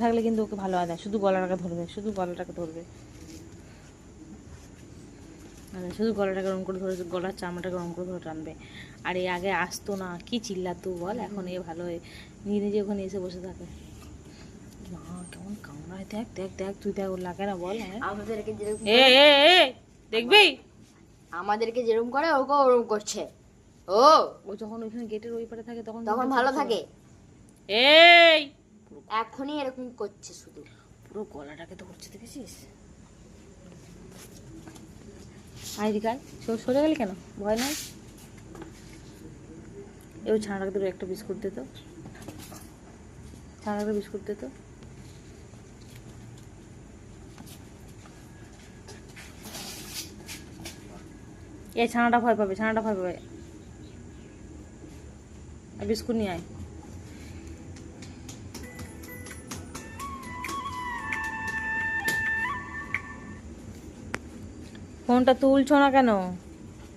থাকলে কিন্তু ওকে ভালো হয় না, শুধু গলাটাকে ধরবে, শুধু গলাটাকে ধরবে, মানে শুধু গলাটাকে ওরম করে ধরে, গলার চামড়াটাকে ওরম করে ধরে টানবে। আর এ আগে আসতো না, কি চিল্লাতো বল, এখন এ ভালো হয়ে নিজে নিজে ওখানে এসে বসে থাকে। মা কেমন কামড়ায়, দেখ দেখ দেখ, তুই দেখ, ওর লাগে না বল? হ্যাঁ আমাদেরকে যেরকম এ এ এ দেখবি, আমাদেরকে যেরকম করে ওকে ওরকম করছে। ও ও যখন ওইখানে গেটের ওই পারে থাকে তখন তখন কিন্তু ভালো কিছু থাকে, এই এখনই এরকম করছে শুধু। পুরো গলাটাকে ধরছে, দেখেছিস? আইদিকায় সরে গেলি কেন, ভয় নাই? এবার ছানাটাকে তোর একটা বিস্কুট দে তো, ছানাটাকে বিস্কুট দে তো। এই ছানাটা ভয় পাবে, ছানাটা ভয় পাবে। আর বিস্কুট নিয়ে আয়। ফোনটা তুলছো না কেন?